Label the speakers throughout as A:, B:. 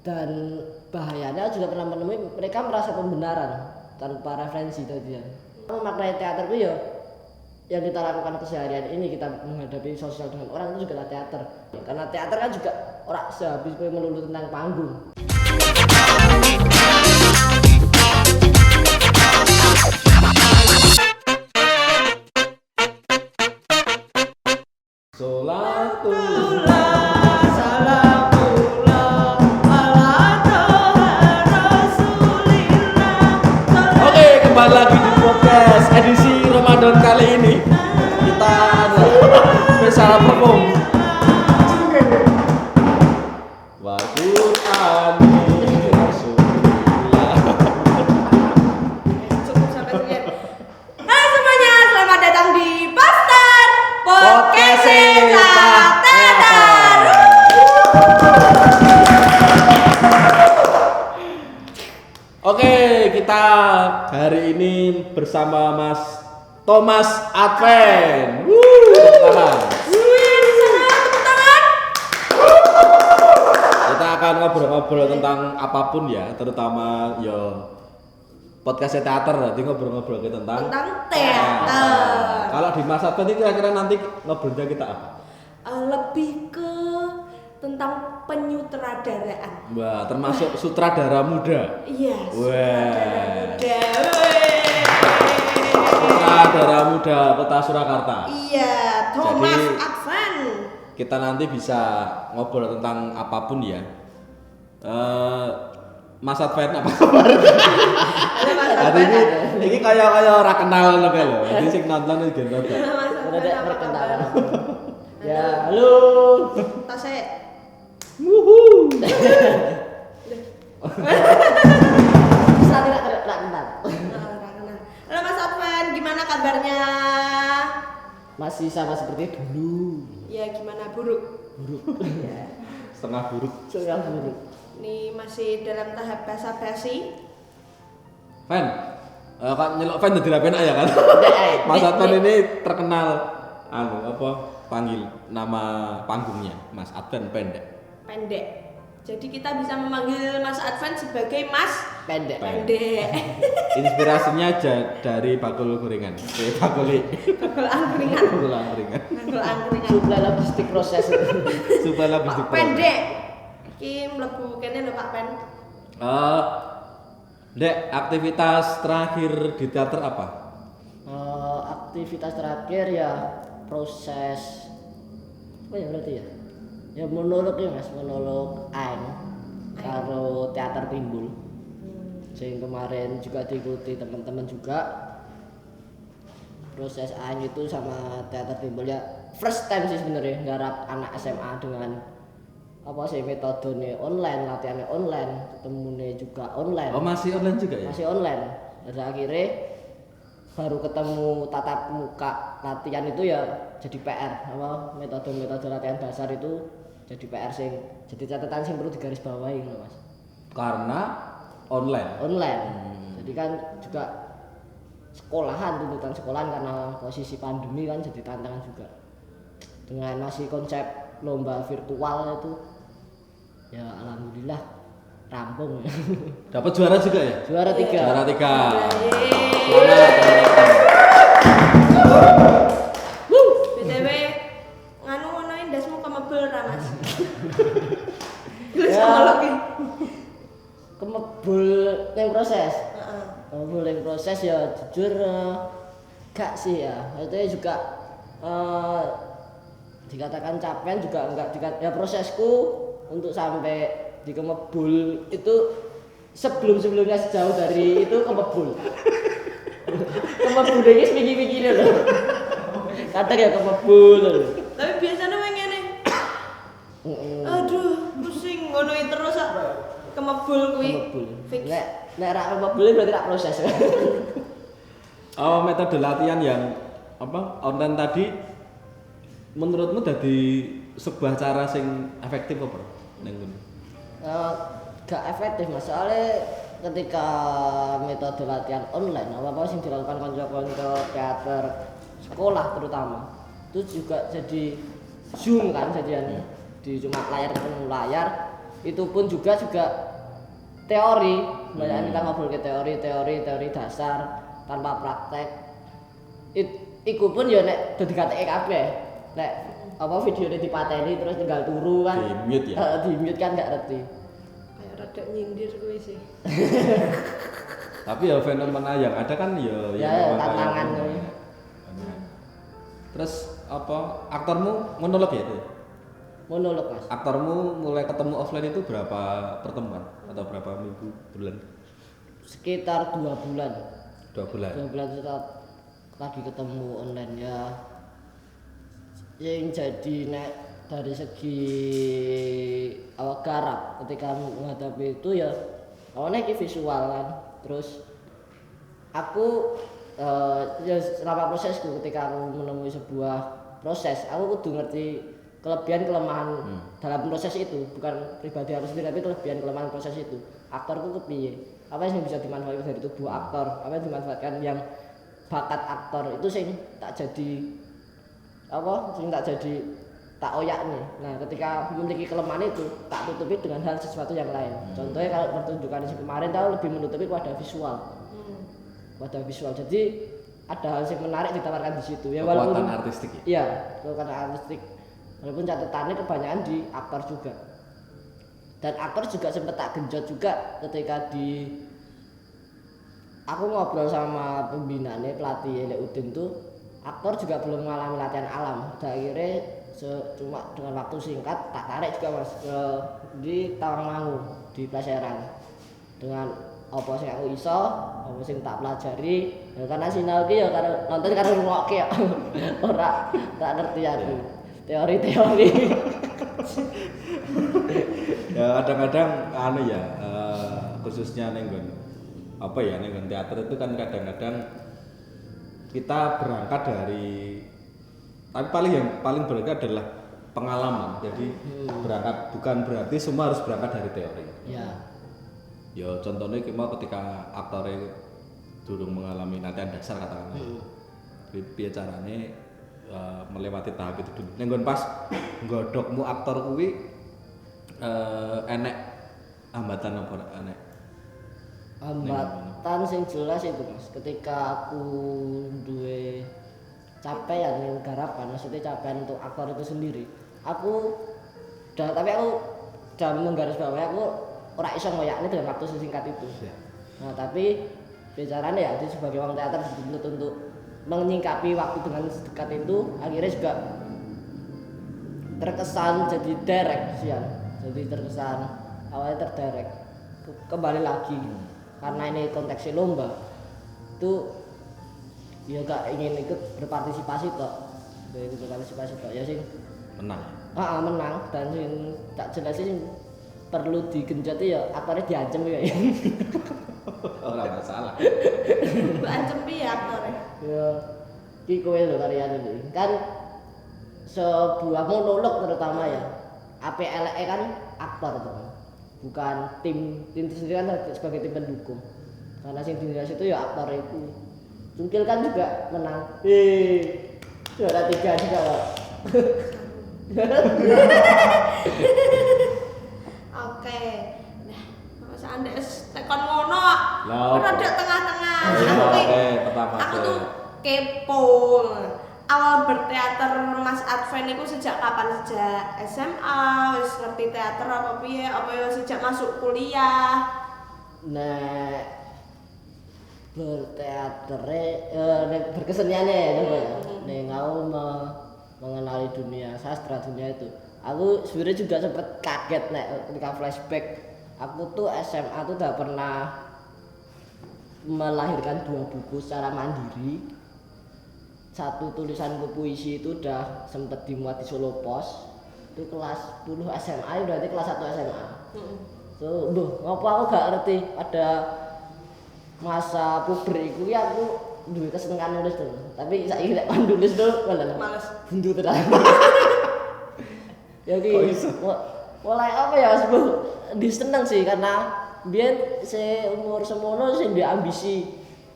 A: Dan bahayanya juga pernah menemui mereka merasa pembenaran tanpa referensi tadi ya. Memaknai teater itu ya yang kita lakukan keseharian ini, kita menghadapi sosial dengan orang itu juga adalah teater. Karena teater kan juga orang sehabis melulu tentang panggung.
B: Kembali lagi di podcast edisi Ramadan kali ini kita spesial perform wa Qur'ani Rasulullah.
C: Cukup sampai sini. Hai semuanya, selamat datang di Pastar Podcast Teater.
B: Oke, kita hari ini bersama Mas Thomas Advent. Kita akan ngobrol-ngobrol tentang apapun ya, terutama yo podcast teater, nanti ngobrol-ngobrol tentang
C: teater.
B: Kalau di Mas Advent ini kira-kira nanti ngobrolnya kita apa?
C: Lebih ke tentang penyutradaraan.
B: Wah, termasuk sutradara muda.
C: Iya.
B: Wah.
C: Sutradara muda.
B: Sutradara muda Kota Surakarta.
C: Iya, Thomas
B: Jadi,
C: Advent.
B: Kita nanti bisa ngobrol tentang apapun ya. Mas Advent apa kabar? Hari ini kayak ora kenal lho lho. Jadi sing nonton iki nonton.
A: Udah perkenalan. Ya, halo.
C: Tasnya.
B: Wuhu.
A: Bisa tidak kenal.
C: Halo Mas Advent, gimana kabarnya?
A: Masih sama seperti dulu.
C: Ya gimana, buruk?
A: Ya,
B: Setengah buruk.
A: sudah buruk.
C: Ini masih dalam tahap basa-basi.
B: Fan. Kok nyelok fan dadi ra penak ya kan? Mas Advent ini terkenal panggil nama panggungnya Mas Advent pendek.
C: Jadi kita bisa memanggil Mas Advent sebagai Mas
A: Pendek.
C: Pendek.
B: Inspirasinya dari bakul gorengan. Bakul
C: Angkringan.
B: angkringan.
A: Sudah logistik proses.
B: Supaya lebih
C: Pak Pendek. Iki mlebu kene lho Pak Pen.
B: Dek, aktivitas terakhir di teater apa?
A: Aktivitas terakhir ya proses apa ya berarti ya? Ya monolog ya Mas, monolog Ain karo teater Timbul. Sing kemarin juga diikuti teman-teman juga. Proses Ain itu sama teater Timbul ya first time sih sebenarnya nggarap anak SMA dengan apa sih metodenya online, latihannya online, ketemunya juga online.
B: Oh, masih online juga ya?
A: Masih online. Dan akhirnya baru ketemu tatap muka latihan itu ya jadi PR. Apa metode latihan dasar itu jadi PR sing jadi catatan sing perlu digarisbawahi lho Mas.
B: Karena online.
A: Online. Jadi kan juga tuntutan sekolahan karena posisi pandemi kan jadi tantangan juga. Dengan masih konsep lomba virtual itu ya alhamdulillah rampung.
B: Dapat juara juga ya?
A: Juara 3.
B: Juara 3.
C: BTW nganu ono ndasmu kemebel ra Mas?
A: Ya. Kemebul yang proses.
C: Heeh.
A: Kemebul yang proses ya jujur gak sih ya. Itu juga dikatakan capek juga enggak ya prosesku untuk sampai di kemebul itu sebelumnya sejauh dari itu kemebul. Kemebul ini mikir-mikir loh. Kadang ya kemebul loh.
C: Tapi biasanya wong ngene. Aduh, pusing ngono terus ah. Kemebul kuwi.
A: Kemebul.
C: Fix.
A: Nek ra kemebul berarti ra proses.
B: Oh, metode latihan yang online tadi menurutmu jadi sebuah cara sing efektif apa? Neng ngono.
A: Gak efektif Mas, soalnya ketika metode latihan online apa sing dilakukan kanca-kanca teater sekolah terutama itu juga jadi Zoom kan jadian di cuma layar ketemu layar itu pun juga teori, banyak kita ngobrol ke teori dasar tanpa praktek. Iku pun ya nek dadi kateke kabeh. Nek apa videone dipateni terus tinggal turu kan.
B: Di-mute ya.
A: Di-mute kan gak ngerti.
C: Kayak rada nyindir kuwi sih.
B: Tapi ya fenomena yang ada kan ya
A: tantangan kuwi.
B: Terus apa aktormu monolog ya itu?
A: Monolog Mas.
B: Aktormu mulai ketemu offline itu berapa pertemuan atau berapa minggu bulan?
A: Sekitar 2 bulan.
B: 2 bulan.
A: 2 bulan setelah lagi ketemu online ya. Yang jadi nek dari segi awak garap ketika menghadapi itu ya awalnya ki visual kan. Terus aku ya selama prosesku ketika aku menemui sebuah proses aku kudu ngerti kelebihan kelemahan dalam proses itu, bukan pribadi harus sendiri tapi kelebihan kelemahan proses itu. Aktorku kepiye, apa yang bisa dimanfaatkan dari tubuh aktor, apa yang dimanfaatkan yang bakat aktor itu sing tak jadi tak oyaknya. Nah ketika memiliki kelemahan itu tak tutupi dengan hal sesuatu yang lain. Contohnya kalau pertunjukan yang kemarin tahu lebih menutupi pada visual. Jadi ada hal yang menarik ditawarkan di situ. Ya
B: walaupun artistik ya.
A: Iya, kekuatan artistik. Walaupun catatannya kebanyakan di aktor juga. Dan aktor juga sempat tak genjot juga ketika aku ngobrol sama pembinanya pelatih Elek Udin tuh, aktor juga belum mengalami latihan alam. Akhirnya cuma dengan waktu singkat tak tarik juga Mas di Tawangmangu di Pleseran dengan apa sing aku iso, apa sing tak pelajari. Ya karena sinau ki ya karo nonton karo ngrungokke ya. Ora tak ngerti aku. Teori-teori.
B: Ya kadang-kadang khususnya ning teater itu kan kadang-kadang kita berangkat dari tapi paling berangkat adalah pengalaman. Jadi bukan berarti semua harus berangkat dari teori. Ya contohnya ketika aktornya durung mengalami latihan dasar katakanlah. Piye carane melewati tahap itu dulu. Ning pas nggodhokmu aktor kuwi enek hambatan apa enek?
A: Hambatan sing jelas itu Mas, ketika aku duwe capaian yang garapan, maksudnya capaian untuk aktor itu sendiri. Aku udah menggarisbawahi aku ora iso ngoyakne dengan waktu sesingkat itu. Nah, tapi bicaranya ya sebagai orang teater dituntut untuk menyingkapi waktu dengan sedekat itu, akhirnya juga terkesan jadi direct sih ya. Jadi terkesan awalnya terdirect kembali lagi karena ini konteksnya lomba itu ya gak ingin ikut berpartisipasi ya sih
B: menang
A: dan sing tak jelasin perlu digenjot ya aktornya diancam ya.
B: Ora masalah.
C: Ancem piye aktornya?
A: Ya iki kowe lho karyane iki. Kan sebuah monolog terutama ya. APLE kan aktor tuh. Bukan tim itu sendiri kan sebagai tim pendukung. Karena sing dilihat itu ya aktor itu. Cungkil kan juga menang. Juara 3 juga, Pak.
C: Oke. Nah, masa Anda tekan ngono.
B: Lah.
C: Rada tengah-tengah. Aku tuh kepo. Awal berteater Mas Adven itu sejak kapan? Sejak SMA, wis ngerti teater apa piye? Apa ya sejak masuk kuliah?
A: Nah, berkeseniannya coba ya. Nih aku mengenali dunia sastra dunia itu. Aku sebenarnya juga sempat kaget ketika flashback. Aku tuh SMA tuh udah pernah melahirkan 2 buku secara mandiri. Satu tulisanku puisi itu udah sempet dimuat di Solo Pos. Itu kelas 10 SMA, berarti kelas 1 SMA. Tuh, ngapa aku gak ngerti ada masa puber iku ya aku duwe kesenengan nulis tuh. Tapi saiki nek nulis tuh males. Buntu tenan. Ya iki mulai apa ya sebab diseneng sih karena biyen umur semono sing duwe ambisi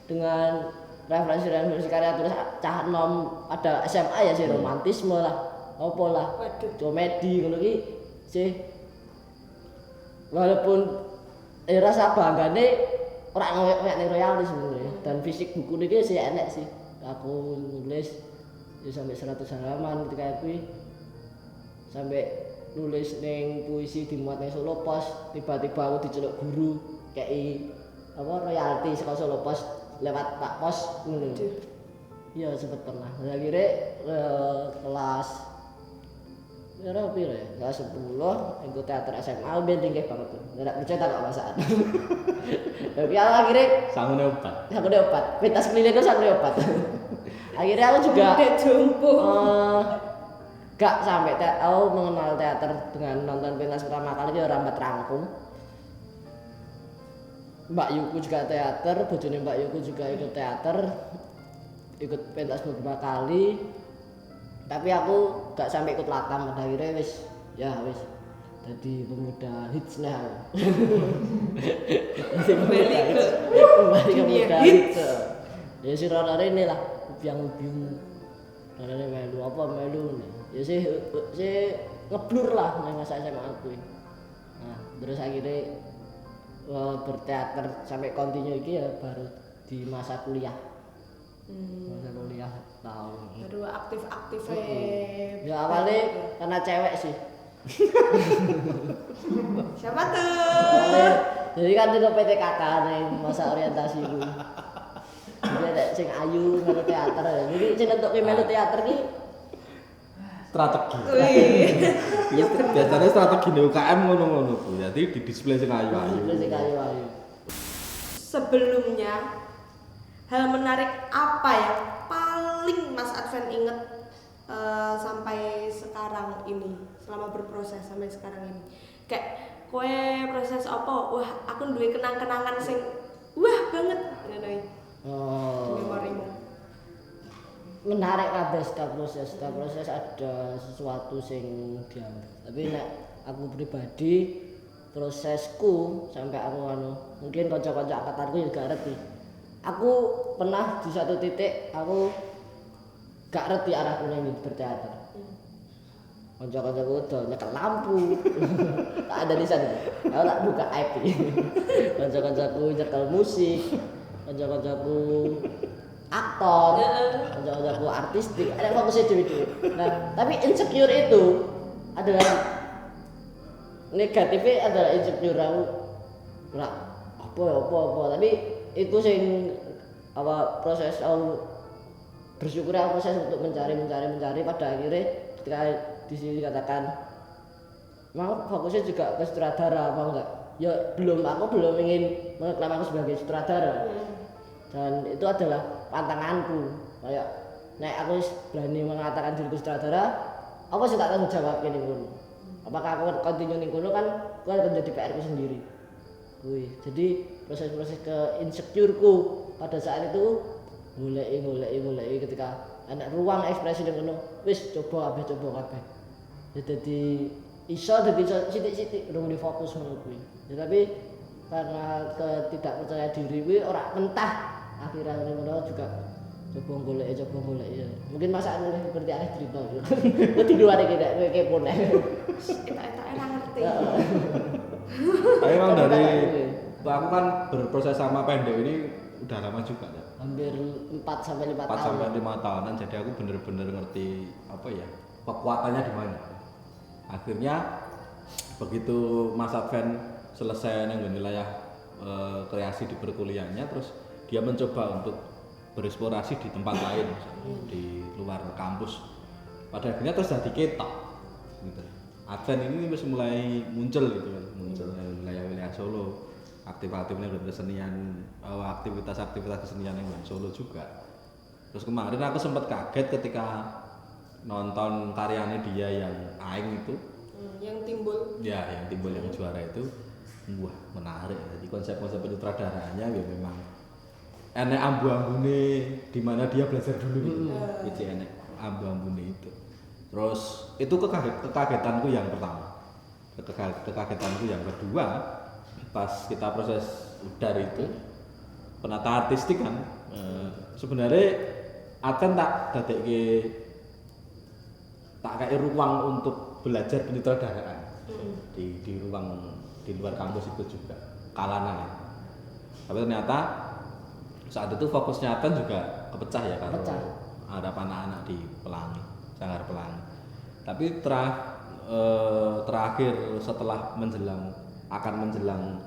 A: dengan referensi karya tulis cah nom ada SMA ya sih romantisme lah. Apa lah? Komedi ngono iki sih walaupun rasa banggane ora ngoyak ning royalti sebenarnya dan fisik buku ini sih enek sih aku nulis ya sampai 100 halaman ketika kuwi sampai nulis ning puisi dimuat ning Solo Pos tiba-tiba aku diceluk guru kei apa royalti saka Solo Pos lewat Pak Pos ngono. Iya sempet pernah. Akhirnya kelas berapa ya? Kelas 10 ikut teater SMA ben tinggi banget tuh. Enggak percaya tak masakan. Tapi akhirnya
B: Sangune opat.
A: Sangune opat. Pentas kelilingku sangune opat. Akhirnya aku juga gak sampai aku mengenal teater dengan nonton pentas pertama kali itu Rambat Rangkum. Mbak Yuku juga teater, bojone Mbak Yuku juga ikut teater, ikut pentas beberapa kali. Tapi aku gak sampai ikut latam, pada akhirnya wis jadi pemuda hits lah aku. Kembali ke pemuda hits. Ya si Rara ini lah, yang bingung. Rara ini melu apa melu nih. Ya si ngeblur lah yang masa SMA aku. Nah, terus akhirnya berteater sampai continue iki ya baru di masa kuliah. Masa kuliah tahun.
C: Baru aktif
A: Ya awalnya karena cewek sih.
C: Siapa tuh?
A: Awalnya, jadi kan itu PTKK nih masa orientasi itu. Jadi ada sing ayu melu teater. Jadi sing nentuke melu teater ki
B: Strategi. Iya, biasanya strategi di UKM ngono-ngono Bu. Jadi di display sing ayu-ayu.
C: Sebelumnya hal menarik apa yang paling Mas Adven inget sampai sekarang ini, selama berproses sampai sekarang ini? Kayak kowe proses apa? Wah, aku duwe kenang-kenangan sing wah banget ngono iki. Memorimu.
A: Menarik kabeh setiap proses ada sesuatu sing diambil. Tapi nek aku pribadi prosesku sampai aku mungkin kanca-kanca angkatanku juga ngerti. Aku pernah di satu titik aku gak ngerti arahku ning berteater. Kanca-kancaku udah nyekel lampu. Tak ada di sana. Aku tak buka IP. Kanca-kancaku nyekel musik. Kanca-kancaku aktor, kanca-kancaku artistik, ada fokusnya dewe-dewe. Nah, tapi insecure itu adalah negatifnya adalah insecure aku. Ora apa, tapi itu sing proses aku bersyukur aku proses untuk mencari pada akhirnya ketika di sini dikatakan mau fokusnya juga ke sutradara apa enggak? Ya aku belum ingin mengeklaim aku sebagai sutradara. Dan itu adalah pantanganku. Kayak nek aku berani mengatakan diriku sutradara, apa sih tak tanggung jawab ning kono? Apakah aku continue ning kono kan akan menjadi PR ku sendiri. Jadi proses-proses ke insecureku pada saat itu mulai ketika ada ruang ekspresi ning kono, wis coba kabeh. Ya dadi iso sithik-sithik urung difokus ngono kuwi. Ya tapi karena ketidakpercaya diri kuwi ora mentah. Akhirnya ngono juga coba golek ya. Mungkin masa ini seperti aneh cerita. Kok di luar iki nek kowe kepo nek.
C: Eta ora ngerti.
B: Tapi memang dari aku kan berproses sama pendek ini udah lama juga ya.
A: Hampir 4 sampai 5 tahun.
B: 4 sampai 5 tahunan, jadi aku bener-bener ngerti apa ya, kekuatannya di mana. Akhirnya begitu Mas Adven selesai nang wilayah kreasi di perkuliahannya, terus dia mencoba untuk bereksplorasi di tempat lain, di luar kampus. Pada akhirnya terus jadi ketok gitu. Adven ini mulai muncul gitu kan, muncul di wilayah Solo. Aktif-aktifnya kesenian, aktivitas kesenian yang Solo juga. Terus kemarin aku sempat kaget ketika nonton karyanya dia yang Aing itu,
C: yang timbul
B: yang juara itu, wah menarik. Jadi konsep-konsep sutradaranya ya memang enek ambu-ambune di mana dia belajar dulu gitu. Itu enek ambu-ambune itu. Terus itu kekagetanku yang pertama. Kekagetanku yang kedua, pas kita proses dari itu penata artistik kan sebenarnya Adven tak kayak ruang untuk belajar penyutradaraan di ruang di luar kampus ikut juga kalanan ya. Tapi ternyata saat itu fokusnya Advan juga kepecah ya kalau
A: Kepecah.
B: ada anak-anak di Pelangi, Sanggar Pelangi. Tapi terakhir setelah akan menjelang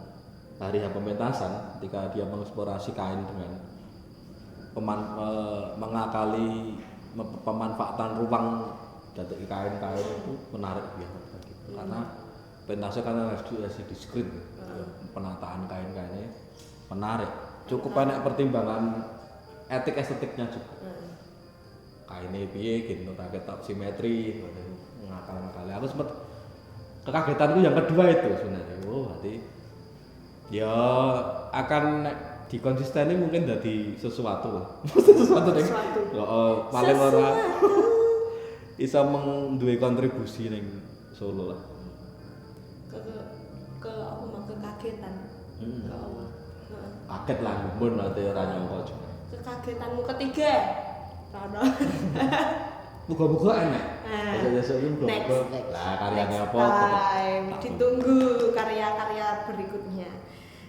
B: hari pementasan, ketika dia mengeksplorasi kain dengan mengakali pemanfaatan ruang dari kain-kain itu menarik ya karena pentasnya kan harus di screen penataan kain-kainnya menarik, cukup banyak pertimbangan etik estetiknya juga. Kainnya piye gitu, target simetri, ngakal-ngakali. Aku sempat kekagetan itu yang kedua itu sebenarnya. Oh, berarti ya akan dikonsisteni mungkin dari sesuatu lah. sesuatu deh. Paling ora bisa menduwe kontribusi ning Solo lah.
C: Ke apa mah kekagetan. Ke apa?
B: Kaget lah, mun nanti ora nyangka juga.
C: Kekagetanmu ketiga. Rada.
B: Muga-muga enak.
C: Nah,
B: Biasa-biasa ini muga-muga.
A: next.
B: Lah karyanya apa?
C: Time. Ditunggu karya-karya berikutnya.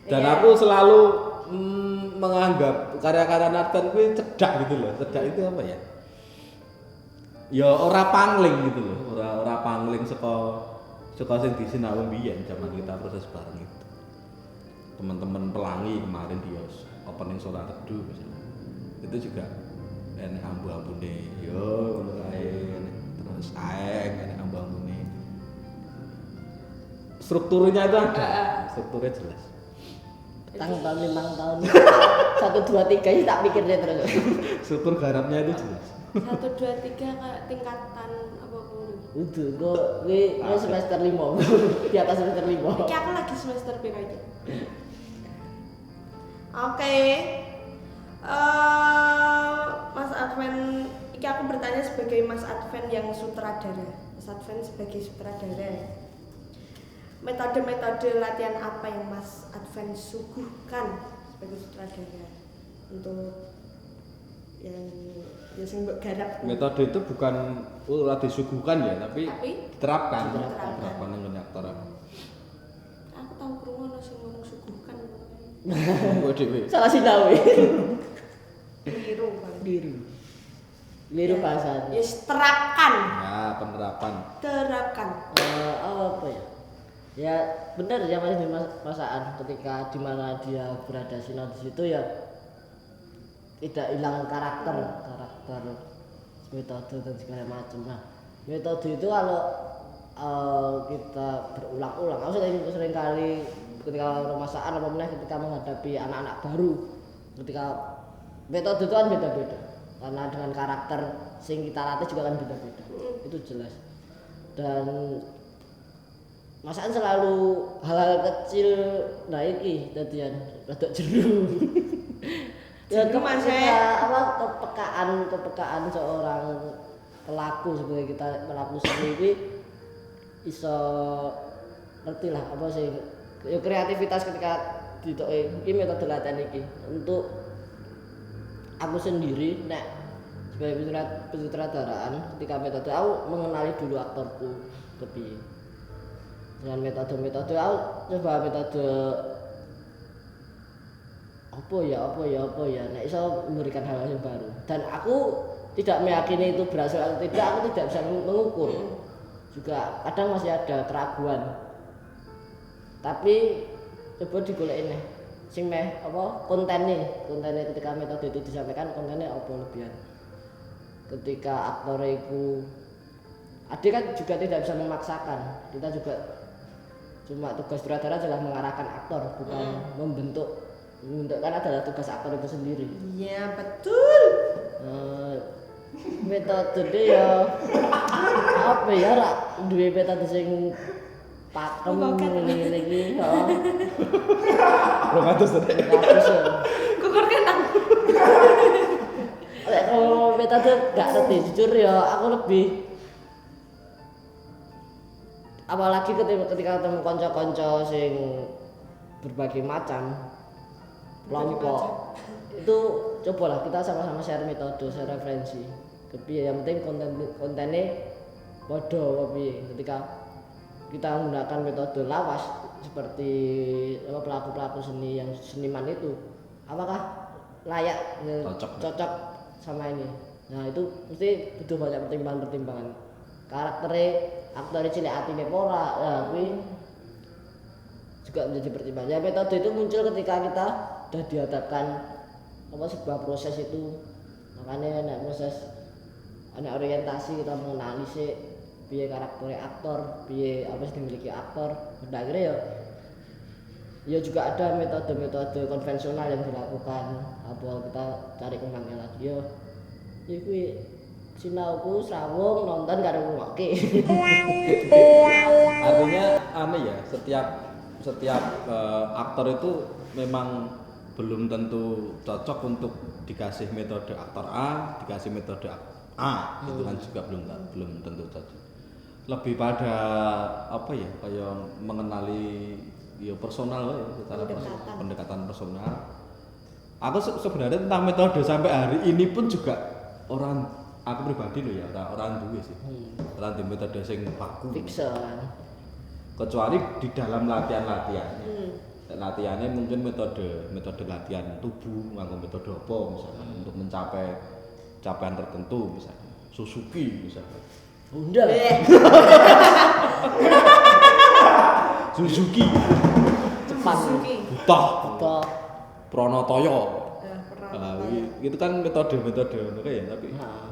B: Dan
C: Iya.
B: aku selalu menganggap karya-karya Nathan kuwi cedak gitu loh. Cedak itu apa ya? Ya ora pangling gitu loh. Ora pangling saka sing disinau mbiyen zaman kita proses bareng itu. Teman-teman Pelangi kemarin dia opening Solar Redu misalnya. Itu juga enek ambu-ambune. Yo ngono kae. Terus aeng enek ambu-ambune. Strukturnya itu ada. Strukturnya jelas.
A: tahun 5 tahun 1 2 3 sih tak pikir deh terus.
B: Struktur garapnya itu jelas.
C: 1 2 3 kayak tingkatan apa pun.
A: Itu gue semester 5 di atas semester 5.
C: Iki aku lagi semester piro iki? Oke. Mas Adven, iki aku bertanya sebagai Mas Adven yang sutradara. Mas Adven sebagai sutradara. Metode-metode latihan apa yang Mas Adven suguhkan sebagai sutradara untuk yang sing mbok garap?
B: Metode itu bukan ora disuguhkan ya, tapi diterapkan.
C: Diterapkan.
B: Diterapkan ning aktor.
C: Aku tahu krungu ana sing ngomong suguhkan.
B: Kowe dhewe.
A: Salah sinau.
C: Keliru paling.
A: Liru bahasa.
C: Yes, terapkan.
B: Ya, penerapan.
C: Terapkan.
A: Apa ya? Ya benar ya masih di masaan ketika dimana dia berada sinau di situ ya tidak hilang karakter metode dan segala macam. Nah metode itu kalau kita berulang-ulang, aku sering kali ketika masaan apa meneh ketika menghadapi anak-anak baru, ketika metode itu kan beda-beda karena dengan karakter sing kita latih juga kan beda-beda, itu jelas. Dan masakan selalu hal-hal kecil naiki dadian rada jeru. Ya kepekaan seorang pelaku sebagai kita pelaku seni iki iso ngerti lah apa sih ya kreativitas ketika ditoke iki metode latihan iki untuk aku sendiri nek sebagai penyutradaraan ketika metode aku mengenali dulu aktorku kepiye. Dengan metode aku coba metode apa ya nek iso memberikan hal yang baru dan aku tidak meyakini itu berhasil atau tidak, aku tidak bisa mengukur juga kadang masih ada keraguan tapi coba digoleki nih sing meh apa kontennya ketika metode itu disampaikan kontennya apa lebihan ketika aktor itu adik kan juga tidak bisa memaksakan, kita juga cuma tugas sutradara adalah mengarahkan aktor bukan membentuk kan adalah tugas aktor itu sendiri.
C: Iya betul.
A: Metode ya apa ya rak duwe metode sing pakem ngene iki heeh.
B: Belum atus tadi.
C: Kukur kentang.
A: Kalau metode gak ngerti jujur ya aku lebih apalagi ketika ketemu kanca-kanca sing berbagai macam kelompok itu cobalah kita sama-sama share metode, share referensi kepiye yang penting kontennya podo kepiye ketika kita menggunakan metode lawas seperti pelaku-pelaku seni yang seniman itu apakah layak cocok sama ini. Nah itu mesti butuh banyak pertimbangan karakternya aktor cilik atine ora ya kuwi juga menjadi pertimbangan. Ya metode itu muncul ketika kita sudah dihadapkan sebuah proses itu, makanya ada orientasi kita mengenali sih piye karakter aktor, piye apa sih dimiliki aktor. Pada akhirnya ya juga ada metode-metode konvensional yang dilakukan apa kita cari kembangnya lagi ya kuwi sinauku srawung nonton karo ngrungokke.
B: Artinya aneh ya, setiap aktor itu memang belum tentu cocok untuk dikasih metode aktor A, dikasih metode A, itu kan juga belum tentu cocok. Lebih pada apa ya, kayak mengenali ya personal ya, secara pendekatan personal. Aku sebenarnya tentang metode sampai hari ini pun juga aku pribadi loh ya, orang duwe sih. Orang di metode sing baku. Kecuali di dalam latihannya. Latihannya mungkin metode latihan tubuh, nganggo metode apa misalkan untuk mencapai capaian tertentu misalnya. Suzuki misalnya.
A: Honda.
B: Suzuki.
A: Jepang.
B: Butoh. Pronotoyo. Itu kan metode ya, tapi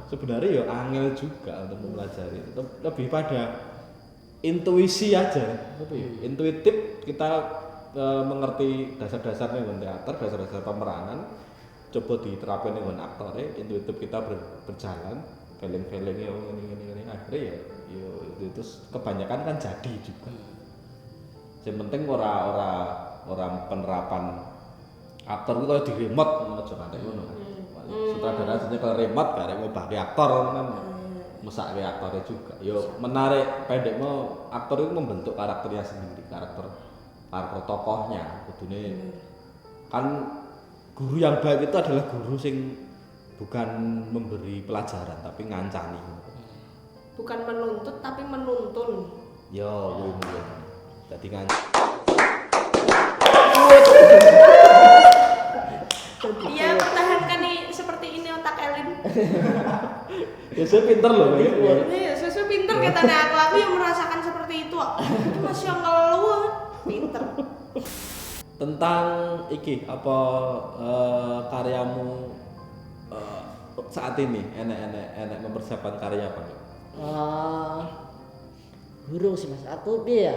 B: sebenarnya ya angel juga untuk mempelajari. Lebih pada intuisi aja, intuitif kita mengerti dasar-dasarnya dengan teater, dasar-dasar pemeranan, coba diterapkan dengan aktornya, intuitif kita berjalan, feeling-feelingnya ini akhirnya ya itu kebanyakan kan jadi juga. Yang penting orang penerapan aktor itu kalau di remote aja kanthi ngono. Sutradara aslinya kalau remote karek mau bagi aktor kan mesake aktornya juga. Yo menarik pendekmu aktor itu membentuk karakternya sendiri, karakter tokohnya. Kudune kan guru yang baik itu adalah guru sing bukan memberi pelajaran tapi ngancani.
C: Bukan menuntut tapi menuntun.
B: Yo kuwi. Dadi
C: Iya, pertahankan nih seperti ini otak Elin.
B: Ya saya pinter loh ya.
C: Iya, saya pinter katanya aku yang merasakan seperti itu. Itu masih ngeluh, pinter.
B: Tentang iki apa karyamu saat ini enek mempersiapkan karya apa?
A: Burung sih Mas. Aku piye ya?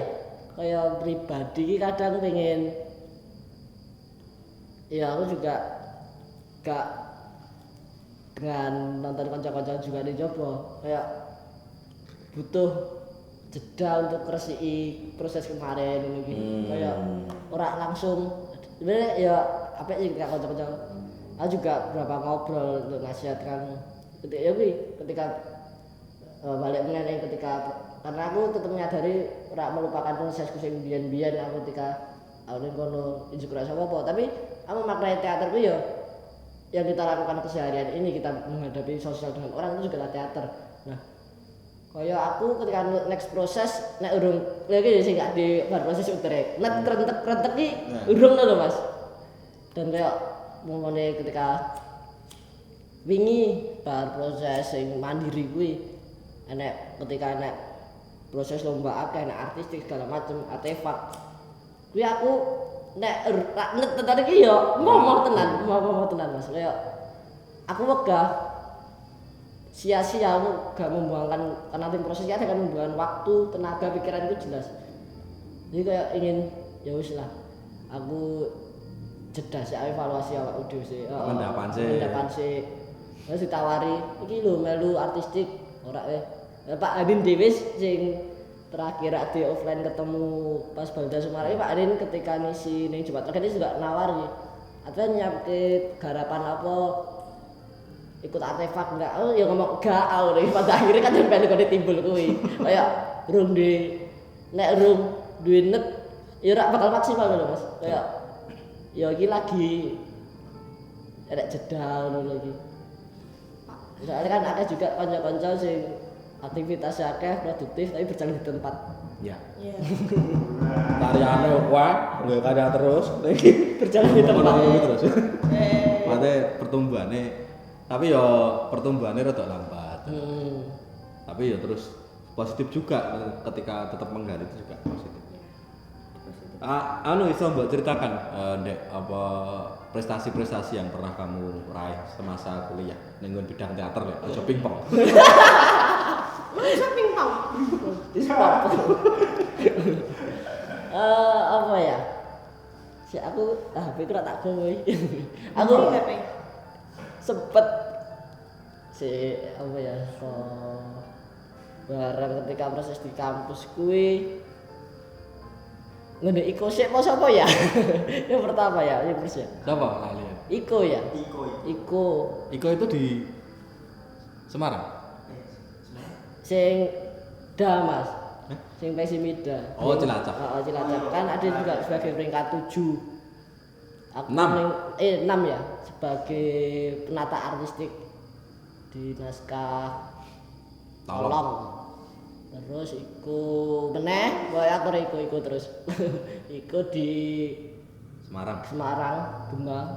A: Kayak pribadi kadang pengen ya aku juga gak dengan nonton kanca-kanca juga dicoba kayak butuh jeda untuk resiki proses kemarin ini kayak ora langsung sebenarnya ya apa sih kayak kanca-kanca aku juga berapa ngobrol untuk nasihatkan ketika balik mengenai ketika karena aku tetap menyadari ora melupakan prosesku sing biyen-biyen aku ketika aku kono injukur apa tapi aku maknai teater ku ya yang kita lakukan keseharian ini kita menghadapi sosial dengan orang itu juga lah teater. Nah, kayak aku ketika next proses nek urung lagi sing gak di bar proses utere. Nek krentek iki urung lho Mas. Dan kayak mongone ketika wingi bar proses sing mandiri kuwi enek ketika enek proses lomba akeh enek artistik segala macam artefak. Kuwi aku nek tenan iki ya ngomong tenan Mas. Kayak aku wegah sia-sia aku gak membuangkan karena tim prosesnya ada kan membuangkan waktu, tenaga, pikiran itu jelas. Jadi kayak ingin ya wis lah. Aku jeda sih evaluasi awak dhewe sih. Pendapat sih. Terus ditawari iki lho melu artistik ora Pak Adin dhewe sing terakhir di offline ketemu pas Balda Sumarai Pak Adin ketika ngisi ning Jumat Legi juga nawari atau nyapke garapan apa ikut artefak enggak ya ngomong enggak pada akhirnya kan sampai kode timbul kuwi kayak rung di nek rung duwe net ya ora bakal maksimal lho Mas kayak ya iki lagi ada jeda ngono iki soalnya kan ada juga kanca-kanca sing aktivitasnya akeh produktif tapi berjalan di tempat
B: Ya.
C: Iya.
B: Karyane wae, nggak karya terus.
A: Berjalan di tempat.
B: Ngono terus.
C: Eh,
B: Mate pertumbuhannya, tapi ya pertumbuhannya rada lambat. Tapi ya terus positif juga ketika tetap menggali itu juga positif. Anu iso mbok ceritakan Ndek apa prestasi-prestasi yang pernah kamu raih semasa kuliah ning bidang teater ya, aja pingpong.
C: Masa pingpong?
A: Sport. Apa ya? Si aku HP ku tak gawe. Aku
C: HP.
A: sempet si apa ya? Barang ketika proses di kampus kuwi ngene Iko sik mau sapa ya? Yang pertama ya, yang persia.
B: Siapa lali?
A: Iko ya? Iko.
B: Iko itu di Semarang.
A: Sing Mas. Sing Pesimida.
B: Oh, Cilacap.
A: Heeh, Cilacap. Kan ada juga sebagai peringkat 7. Aku
B: 6.
A: 6 ya, sebagai penata artistik di naskah Tolong. Terus iku meneh, kowe aktor iku terus. Iku di Semarang, Demang.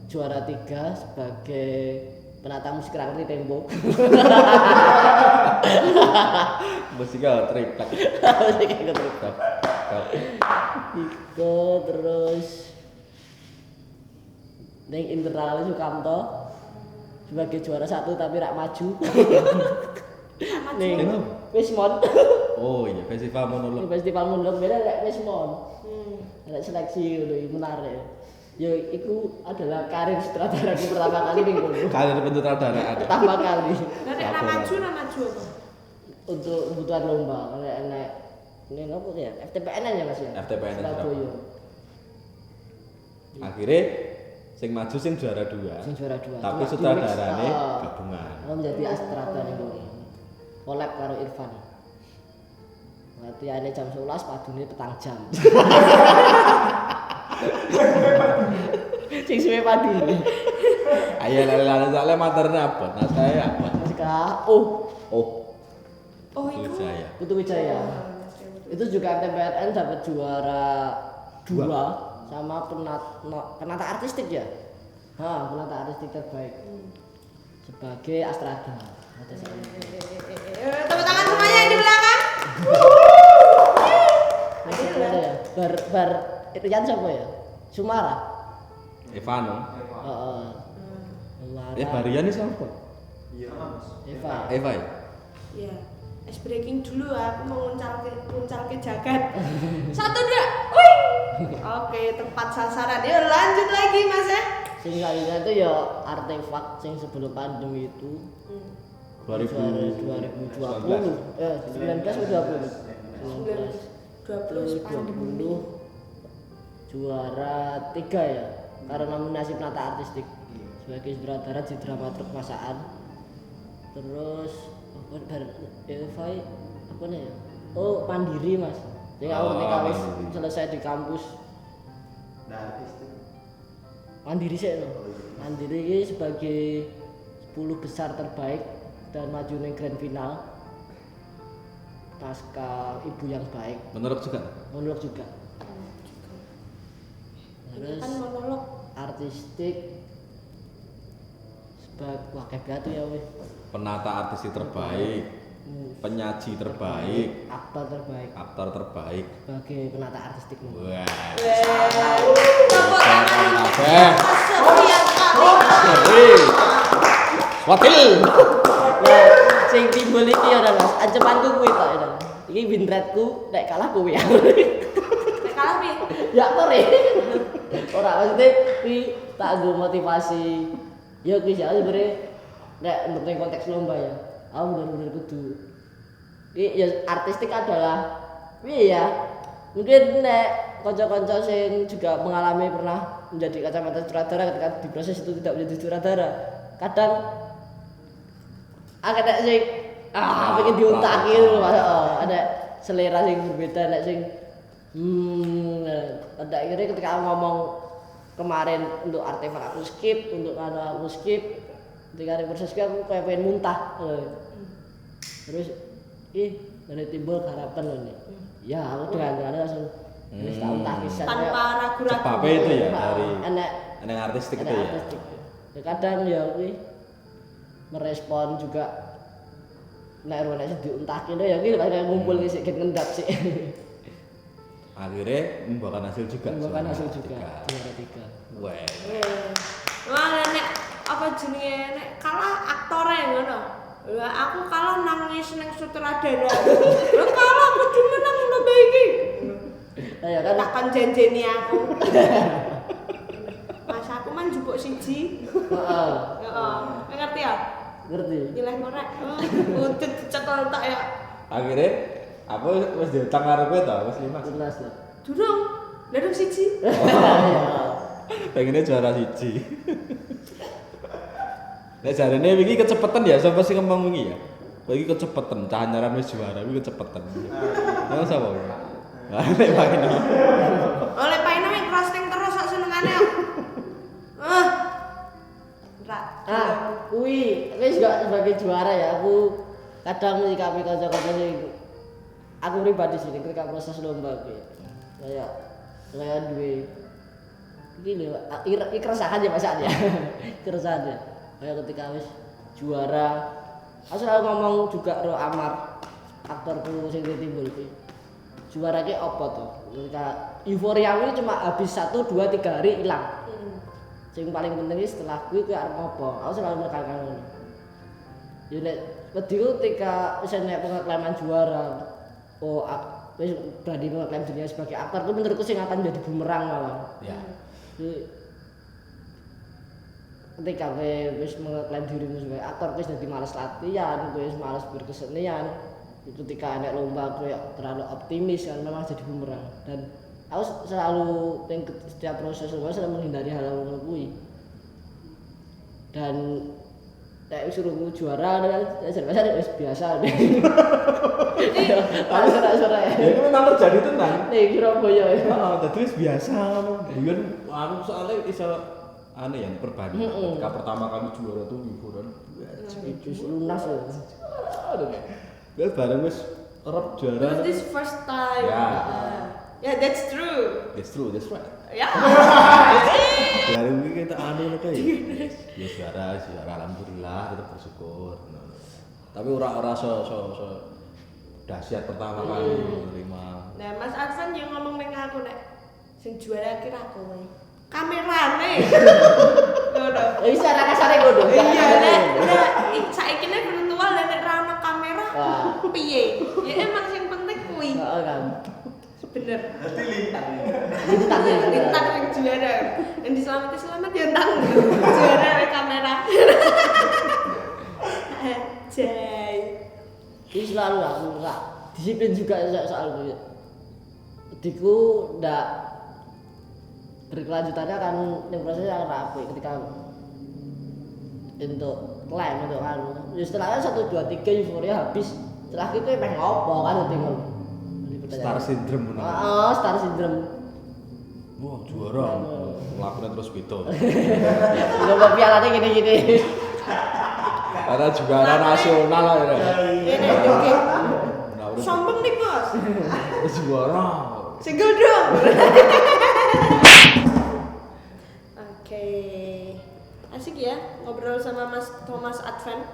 A: Juara 3 sebagai penata musik Rangri Tempo.
B: Musikal triplek.
A: Musik triplek. Iku terus ning internal Sukamto sebagai juara 1 tapi rak maju. Ning Wismon.
B: Oh iya, festival monolog.
A: Festival monolog beda nek Wismon. Ada seleksi lho menarik. Ya iku adalah karir sutradaraku pertama kali ning kono.
B: Karir pensutradaraan.
A: Pertama kali.
C: Nek maju apa?
A: Untuk kebutuhan lomba. Nek ini apa ya? FTPN ya Mas ya?
B: FTPN
A: Surabaya.
B: Akhirnya sing maju sing juara 2.
A: Sing juara 2.
B: Tapi sutradarane gabungan.
A: Menjadi Astrada ning kono. Collab karo Irfan. Latihannya jam 11, padune petang jam. Sing suwe padune.
B: Ayo lali-lali soalnya materne apa? Nah saya apa?
C: Oh itu.
B: Wijaya.
A: Putu Wijaya. Itu juga MTPN dapat juara 2 sama penata artistik ya. Penata artistik terbaik. Sebagai Astrada.
C: Tepuk tangan semuanya yang di belakang.
A: Bar itu yang siapa ya? Sumara.
B: Evano.
A: Heeh.
B: Barian ini siapa? Eva ya?
C: Iya. Ice breaking dulu, aku mau nguncang ke jagat. 1, 2, wih. Oke, tepat sasaran. Yuk lanjut lagi Mas ya.
A: Sing lainnya itu ya artefak sing sebelum pandemi itu. 2020. 19 atau 20? 2020 juara 3 ya karena nominasi penata artistik sebagai sutradara di drama truk masaan. Terus apa nih ya? Oh Mandiri Mas. Jadi aku ketika wis selesai di kampus Mandiri sih no. Mandiri ini sebagai 10 besar terbaik dan maju ning grand final pasca Ibu yang Baik.
B: Monolog juga. Terus
C: kan monolog
A: artistik sebagai wakil batu ya weh.
B: Penata artistik terbaik, penyaji terbaik,
A: aktor terbaik
B: sebagai
A: penata artistik.
B: Wah.
C: tepuk tangan
B: Wakil.
A: Nah, sing timbul iki ya Mas, ancepanku kuwi tok ya. Iki win rate-ku nek kalah kuwi ya.
C: Nek kalah piye?
A: Ya aktor e. Ora maksudnya kuwi tak nggo motivasi. Ya kuwi ya sebenarnya nek untuk konteks lomba ya. Aku bener-bener kudu. Iki ya artistik adalah piye ya? Mungkin nek kanca-kanca sing juga mengalami pernah menjadi kacamata sutradara ketika di proses itu tidak menjadi sutradara. Kadang ada sing pengen diuntaki lho Mas. Ada selera sing berbeda nek sing pada akhirnya ketika aku ngomong kemarin untuk artefak aku skip, untuk aku skip. Ketika ada proses aku kayak pengen muntah. Terus dari timbul harapan loh nih. Ya aku dengan langsung wis tak untakisan
C: tanpa ragu-ragu.
B: Sebabnya itu ya dari
A: enek
B: artistik itu
A: enek
B: ya.
A: artistik. Ya kadang ya kuwi merespon juga nek ora nek diuntake ya kuwi kayak ngumpul sik ngendap sik.
B: Akhirnya membuahkan hasil juga.
A: Membuahkan hasil juga. Juara 3.
B: Wah.
C: Wah nek apa jenenge nek kalah aktore ngono. Lah aku kalah nangis ning sutradara. Lah kalah kudu menang lomba iki.
A: Ya kan
C: Takkan janjeni aku. Mas aku man jupuk siji.
A: heeh.
C: Heeh. Ngerti ya?
A: Ngerti.
C: Nilai korek. Udah dicekel tak ya.
B: Akhirnya aku wis diutang karo kowe to, wis 5.
A: Jelas lah.
C: Durung. Durung siji.
B: Pengennya juara siji. Nek jarene iki kecepetan ya sapa sing ngomong wingi ya. Kowe iki kecepetan, cah nyaran wis juara iki kecepetan. Lah sapa? Lah nek main.
C: Oleh paine wis roasting terus sak senengane.
A: Kuwi juga sebagai juara ya aku kadang menyikapi kanca-kanca sing aku pribadi sih ketika proses lomba kuwi. Kayak duwe iki lho, keresahan ya Mas ya. Keresahan ya. Kayak ketika wis juara, aku selalu ngomong juga ro Amar aktorku sing timbul kuwi. Juara ki apa to? Ketika euforia ini cuma habis 1 2 3 hari hilang. Sing paling penting setelah kuwi arep apa? Aku selalu menekankan ngono. Yo nek wedi ketika wis nek pengeklaman juara, wis berani mengeklaim dirinya sebagai aktor itu menurutku sing akan jadi bumerang malah.
B: Ya.
A: Ketika kowe wis mengeklaim dirimu sebagai aktor, kowe jadi malas latihan, kowe wis malas berkesenian. Ketika anak lomba kowe terlalu optimis kan memang jadi bumerang. Dan aku selalu setiap proses lomba selalu menghindari hal-hal kuwi. Dan nek suruhmu juara kan wis biasa. Kalau sore-sore.
B: Ya itu memang terjadi tenan.
A: Ning Surabaya ya.
B: Heeh, dadi wis biasa ngono. Guyon anu soalnya iso aneh ya perbandingan. Ketika pertama kali juara tuh hiburan.
A: Wis lunas ya.
B: Aduh. Wis bareng wis erep juara.
C: Because this first time.
B: Ya.
C: Yeah, that's true.
B: That's true, that's right.
C: Ya.
B: Dari ini kita anu kayak ya juara alhamdulillah tetap bersyukur. Tapi ora so dahsyat pertama kali menerima.
C: Nah, Mas Advan yang ngomong ning aku nek sing juara kira kowe. Kamerane. Ngono.
A: Bisa ra kasare ngono.
C: Iya, nek saiki nek virtual dan nek ra ono kamera piye? Ya emang sing penting kuwi.
A: Heeh kan.
C: Bener.
A: Lintang
C: yang juara. Yang diselamat ya tang. Juara oleh kamera. Jai.
A: Ini selalu aku enggak disiplin juga soal gue. Diku ndak berkelanjutannya kan yang prosesnya akan rapi ketika untuk klaim untuk kan. Ya setelahnya 1 2 3 euforia habis. Setelah itu pengen ngopo kan tinggal.
B: Star syndrome bener.
A: Star syndrome.
B: Wah, juara. Melakukan terus gitu.
A: Lomba pialane gini-gini.
B: Karena juara nasional lah ya.
C: Ini oke. Sombong nih, Bos.
B: Juara.
C: Single dong. Oke. Asik ya ngobrol sama Mas Thomas Advan.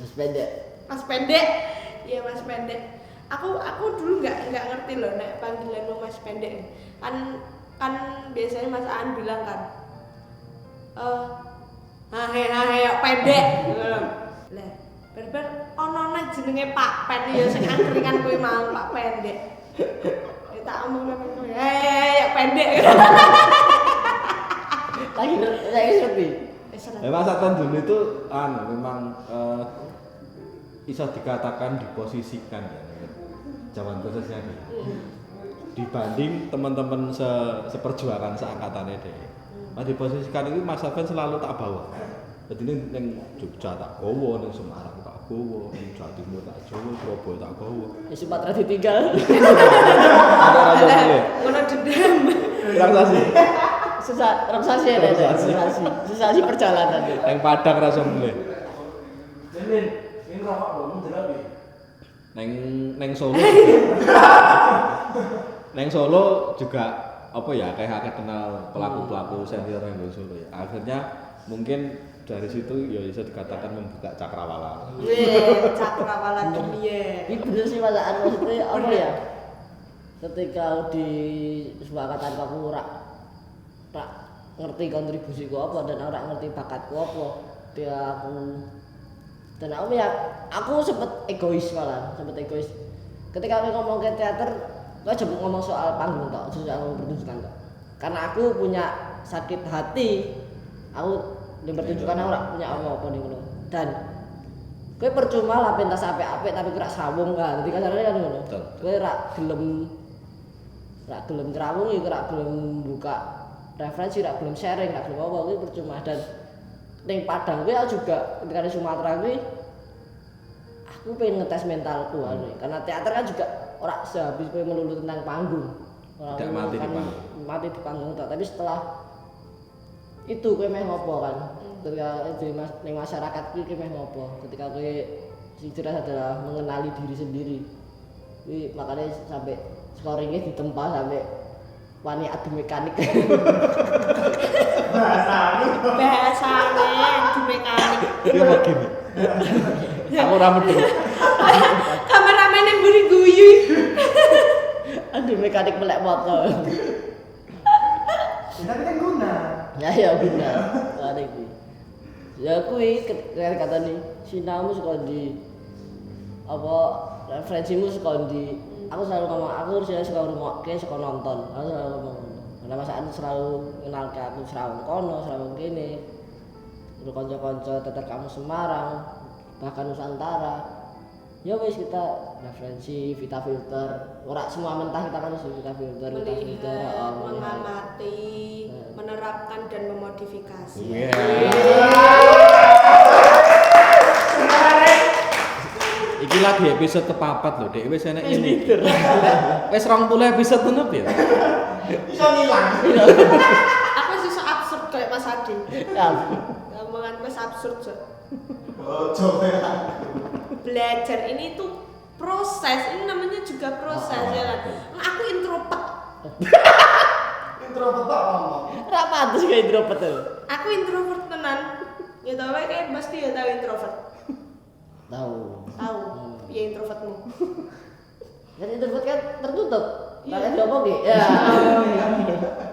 A: Mas pendek.
C: Mas pendek. Iya, Mas pendek. Aku dulu nggak ngerti loh nek panggilanmu Mas pendek. Kan biasanya Mas Aan bilang kan. Hahe pendek. Lah, berber ono nek jenenge Pak Pen ya sing angkringan kuwi mau Pak pendek. Ya tak omong nang kowe. Pendek.
A: Lagi ngerti.
B: Memang Advan dulu itu memang bisa dikatakan diposisikan ya zaman prosesnya nih. Dibanding teman-teman seperjuangan seangkatannya deh. Mas diposisikan ini Mas Advan selalu tak bawa. Jadi ini yang Jogja tak gowo, yang Semarang tak gowo, yang Jawa Timur tak gowo, Surabaya tak gowo.
A: Ya Sumatera ditinggal.
B: Ada rasa boleh.
C: Ngono dendam.
B: Transaksi.
A: Transaksi ya, transaksi perjalanan.
B: Yang Padang rasa boleh.
D: Ini rokok belum jelas nih.
B: Neng Solo. Neng Solo juga apa ya kayak kenal pelaku-pelaku senior yang di Solo ya. Akhirnya mungkin dari situ ya bisa dikatakan membuka cakrawala.
C: Cakrawala dunia.
A: Ini bener sih masakan maksudnya apa ya? Ketika di sebuah angkatan aku rak ngerti kontribusiku apa dan ora ngerti bakatku apa. Dia aku sempet egois malah, ketika aku ngomong ke teater, aku coba ngomong soal panggung tok, soal pertunjukan tok. Karena aku punya sakit hati, aku di pertunjukan aku ora punya apa-apa ning ngono. Dan kowe percuma lah pentas apik-apik tapi ora sawung kan. Jadi kasarane kan ngono. Kowe ora gelem ngrawung iki ora gelem buka referensi, ora gelem sharing, ora gelem apa kuwi percuma. Dan ning Padang kuwi juga ketika di Sumatera kuwi aku pengen ngetes mentalku karena teater kan juga ora sehabis kowe melulu tentang panggung.
B: Tidak mati di panggung.
A: Mati di panggung tok, tapi setelah itu kowe meh ngopo kan? Ketika di masyarakat kowe meh ngopo? Ketika kowe sing jelas adalah mengenali diri sendiri. Kuwi makanya sampai scoringnya ditempa sampai wani adu mekanik.
C: Bahasane adu mekanik.
B: Iya begini. Aku ora medhek.
C: Kameramene mburi guyu.
A: Adu mekanik melek motor.
D: Tapi kan guna.
A: Ya guna. Ada iki. Ya kuwi kata nih, sinamu suka di apa referensimu suka di aku selalu ngomong aku suka ngrungokke suka nonton. Aku selalu ngomong karena masakan selalu kenal ke aku Serawung kono, Serawung kene. Terus kanca-kanca teater kamu Semarang, bahkan Nusantara. Ya wis kita referensi Vita Filter. Ora semua mentah kita kan Vita Filter,
C: Melihat, mengamati, menerapkan dan memodifikasi.
B: Iki lagi episode kepapat lho, Dek. Wis enek ini. Wis 20 episode tenep ya.
D: Bisa ngilang.
C: Aku sih so absurd kayak Mas Adi.
A: Ya.
C: Ngomongan wis absurd so.
D: Oh, coba.
C: Belajar ini tuh proses, ini namanya juga proses ya kan. Aku introvert.
D: Introvert kok ngomong.
A: Ora pantes kayak introvert tuh.
C: Aku introvert tenan. Ya tau wae kayak pasti ya tahu introvert.
A: Tahu.
C: Tahu. Ya introvertmu.
A: Kan introvert kan tertutup. Lah dia apa ge? Ya.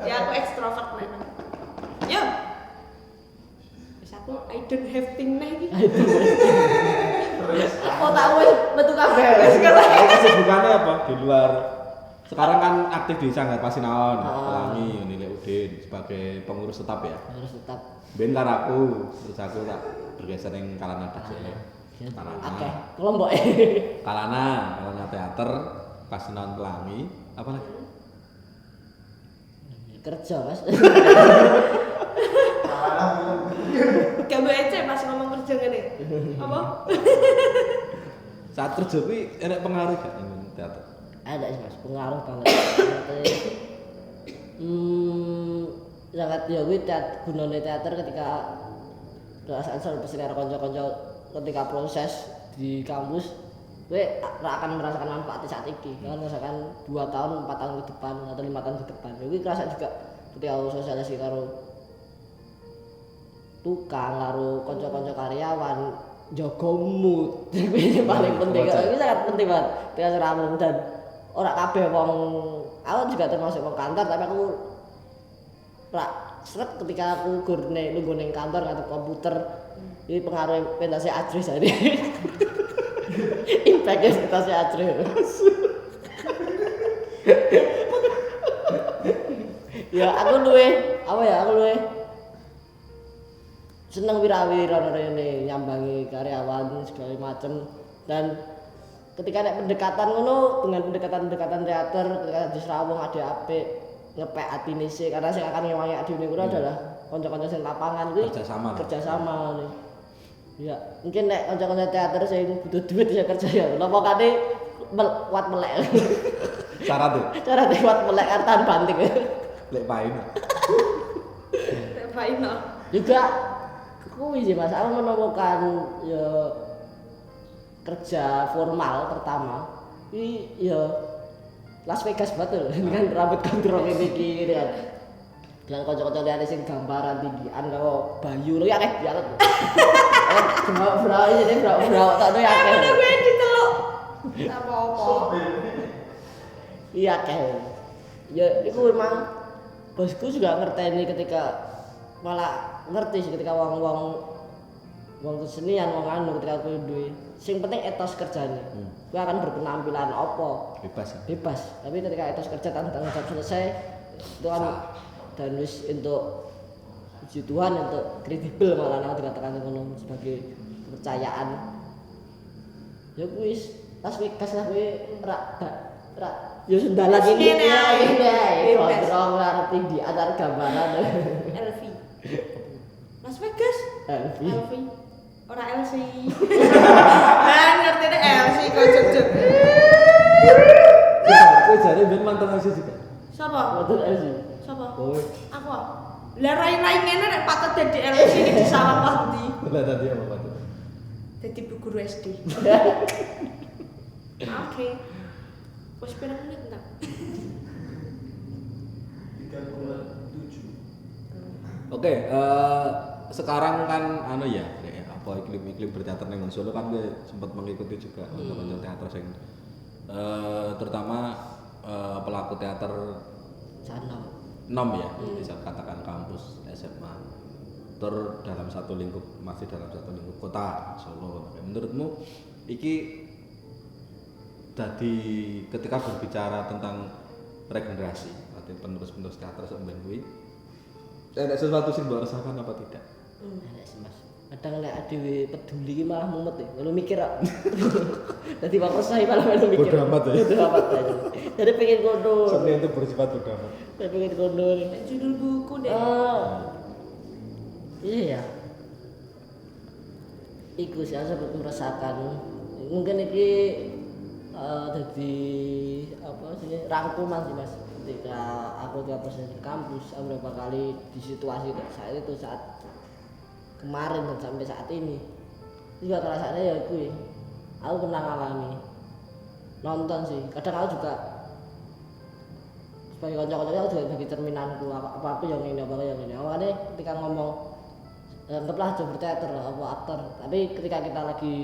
C: Ya aku ekstrovert memang. Yo. Wis aku I don't have thing nah iki.
A: Oh tahu wis metu kabeh.
B: Kesibukannya apa? Di luar sekarang kan aktif di Sanggar Pasinaon, Pelangi, Unile Udin sebagai pengurus tetap ya.
A: Harus tetap.
B: Ben karo aku, terus aku tak bergeser ning Kalana Daksene.
A: Oke, kelompok.
B: Kalana teater, Pasinaon Pelangi, apa lagi?
A: Kerja, Mas.
C: Gak ece pas ngomong kerja ngene. Apa?
B: Saat kerja kuwi enek pengaruh gak ning teater?
A: Ada sih Mas, pengaruh banget. Sangat ya kuwi gunane teater ketika perasaan selalu bersinar kanca-kanca ketika proses di kampus kowe akan merasakan manfaatnya saat ini. Kan misalkan 2 tahun, 4 tahun ke depan atau 5 tahun ke depan. Kuwi kerasa juga ketika sosialisasi karo tukang karo kanca-kanca karyawan jaga mood. Kuwi paling penting. Ini sangat penting banget. Ketika serawung dan ora kabeh wong aku juga termasuk wong kantor tapi aku rak seret ketika aku gurne nunggu ning kantor ngadep komputer ini pengaruh pentasnya Ajris tadi. Impactnya pentasnya Ajris. Ya aku luwe seneng wira-wira rene nyambangi karyawan segala macem dan ketika ada pendekatan ngono dengan pendekatan teater ketika di Serawung ada apik ngepek atine sih karena sing akan ngewangi adine kuwi adalah kanca-kanca sing lapangan kuwi kerjasama nih. Ya, mungkin nek kanca-kanca teater sing butuh duit ya kerja ya. Napa kate kuat melek. Syaratnya kuat melek artan banting.
B: Lek pain.
C: Lek pain.
A: Juga kuwi sih Mas, aku menemukan ya kerja formal pertama ini ya Las Vegas betul dengan rambut gondrong ini kan dengan kocok-kocok liane sing gambaran tinggian karo Bayu lho ya akeh banget bro jadi bro tak no ya akeh
C: udah gue diteluk apa-apa
A: iya akeh ya itu memang bosku juga ngerteni ketika malah ngerti sih ketika wong kesenian wong anu ketika aku duwe sing penting etos kerjanya gue akan berpenampilan apa bebas tapi ketika etos kerja tanggung jawab selesai itu kan dan wis untuk puji Tuhan untuk kredibel malah nang dikatakan ngono sebagai kepercayaan ya wis Las Vegas lah kowe rak ya sendalan ini ya kontrol ngerti di antar gambaran
C: LV Las Vegas
A: LV
C: ora LC kan ngerti deh LC kok jujur
B: Kowe jare ben mantan LC juga.
C: siapa?
A: betul LV
C: siapa?
B: Kowe.
C: aku lah rai-rai ngene nek patut dadi LC iki disalah pasti
B: Lah tadi apa Pak?
C: dadi bu guru SD oke wis pirang menit enggak?
D: 37.
B: Oke, sekarang kan anu ya, apa iklim berteater ning Solo kan gue sempat mengikuti juga kanca-kanca teater sing terutama pelaku teater
A: Sanam
B: nom ya, bisa katakan kampus SMA dalam satu lingkup kota Solo. Menurutmu iki jadi ketika berbicara tentang regenerasi atau penerus teater sampeyan kuwi ada sesuatu sing mbok rasakan apa tidak?
A: Enak sih mas kadang nek adewe peduli iki malah mumet ya lu mikir kok dadi Pak Persai malah lu mikir
B: Bodoh amat ya.
A: bodoh amat aja jadi pengen kono
B: Seni itu bersifat bodoh amat.
A: saya pengen kono
C: judul buku deh
A: iya iku sih saya sempat merasakan mungkin iki jadi apa sih rangkuman sih mas ketika aku di kampus beberapa kali di situasi saat kemarin dan sampai saat ini juga kerasaannya ya gue aku pernah ngalami nonton sih kadang aku juga sebagai kocok-kocoknya aku juga bagi cerminanku apa yang ini awalnya ketika ngomong anggaplah coba berteater apa aktor tapi ketika kita lagi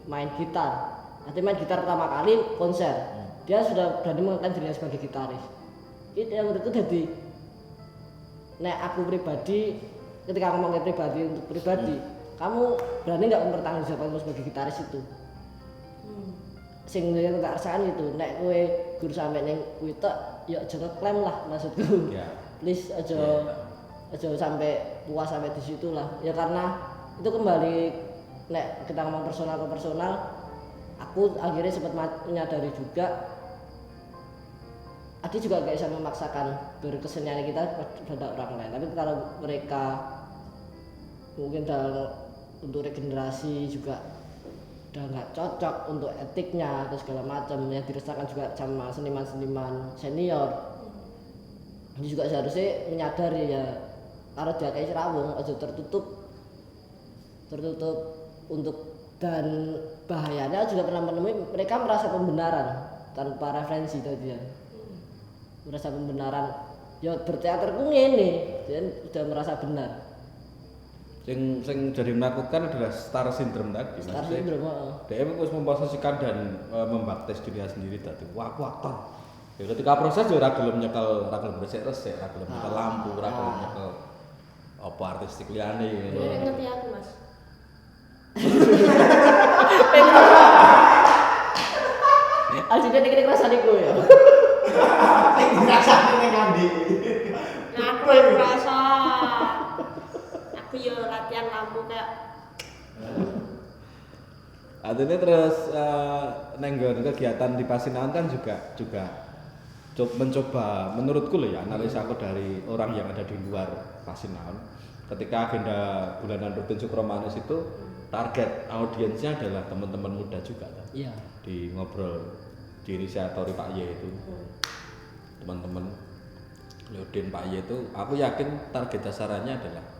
A: main gitar nanti main gitar pertama kali konser dia sudah berani mengaku dirinya sebagai gitaris itu yang menurutku jadi nek aku pribadi ketika ngomongin pribadi untuk pribadi kamu berani nggak mempertanggungjawabkan sebagai gitaris itu sing yang tak rasakan itu nek kowe guru sampe ning kuwi tok ya aja ngeklaim lah maksudku please aja sampai puas sampai di situ lah ya karena itu kembali nek kita ngomong personal ke personal aku akhirnya sempat menyadari juga Adi juga gak bisa memaksakan berkesenian kita pada orang lain tapi kalau mereka mungkin dalam untuk regenerasi juga udah nggak cocok untuk etiknya atau segala macam yang dirasakan juga sama seniman-seniman senior ini juga seharusnya menyadari ya kalau dia kayak serawung aja tertutup untuk dan bahayanya juga pernah menemui mereka merasa pembenaran tanpa referensi tadi ya merasa pembenaran ya berteater ku ngene dan sudah merasa benar
B: Sing jadi menakutkan adalah star syndrome tadi.
A: Star syndrome.
B: Dia harus memposisikan dan membaptis dirinya sendiri tadi. Wah, aku aktor. Ya, ketika proses ya ora gelem nyekel, ora gelem resik-resik, ora gelem nyekel lampu, ora gelem nyekel apa artistik liyane
C: Dia ngerti aku, Mas.
A: Asline nek ngrasani kowe ya.
D: Sing dirasakne ning ngendi?
C: Aku yang merasa aku yo latihan lampu kayak
B: artinya terus nenggon kegiatan di Pasinaon kan juga mencoba menurutku loh ya analisa aku dari orang yang ada di luar Pasinaon ketika agenda bulanan rutin Sukromanis itu target audiensnya adalah teman-teman muda juga kan?
A: Iya.
B: Di ngobrol di inisiatori Pak Y itu teman-teman Leodin Pak Y itu aku yakin target sasarannya adalah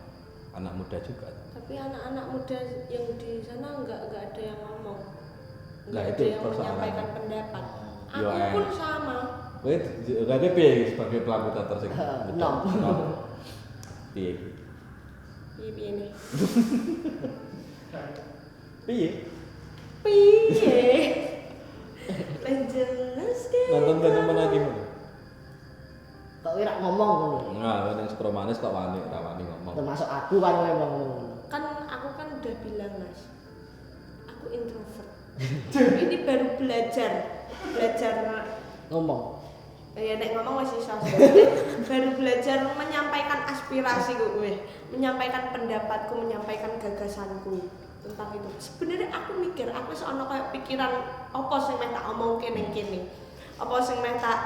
B: anak muda juga.
C: tapi anak-anak muda yang di sana enggak ada yang ngomong
B: Nah,
C: Nggak
B: itu
C: ada yang
B: persoalannya.
C: menyampaikan pendapat.
B: Yo,
C: Aku pun sama.
B: Kowe berarti piye sebagai pelaku teater sing
A: Nom.
B: Piye?
C: Piye nih?
B: Piye?
C: Piye? Jelas kan?
B: Nonton film lagi mana?
A: Kok ora ngomong ngono.
B: Nah, ning Sekro Manis kok wani ngomong.
A: Termasuk aku kan ngomong ngono.
C: Kan aku kan udah bilang Mas, aku introvert. Ini baru belajar
A: Ngomong.
C: ya nek ngomong masih iso. Baru belajar menyampaikan aspirasi gue, menyampaikan pendapatku, menyampaikan gagasanku tentang itu. Sebenarnya aku mikir, aku wis ono kayak pikiran apa sing meh tak omongke ning kene. Apa sing meh tak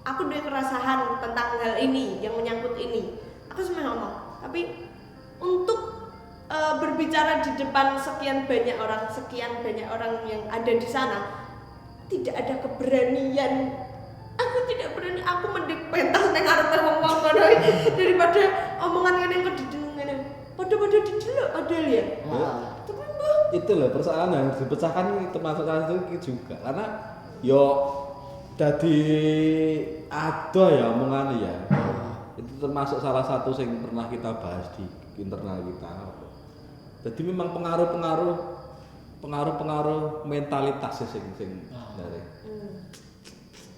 C: aku duwe keresahan tentang hal ini yang menyangkut ini. Aku sebenarnya ngomong, tapi untuk berbicara di depan sekian banyak orang yang ada di sana, tidak ada keberanian. Aku tidak berani, aku mending pentas nang arep ngomong ngono daripada omongan ngene kok didelok ngene. Padha-padha didelok padahal ya. Tapi mbah
B: Itu loh persoalan yang harus dipecahkan termasuk salah satu itu juga karena yo dadi ada ya omongan ya. Itu termasuk salah satu yang pernah kita bahas di internal kita. Jadi memang pengaruh mentalitas sing dari.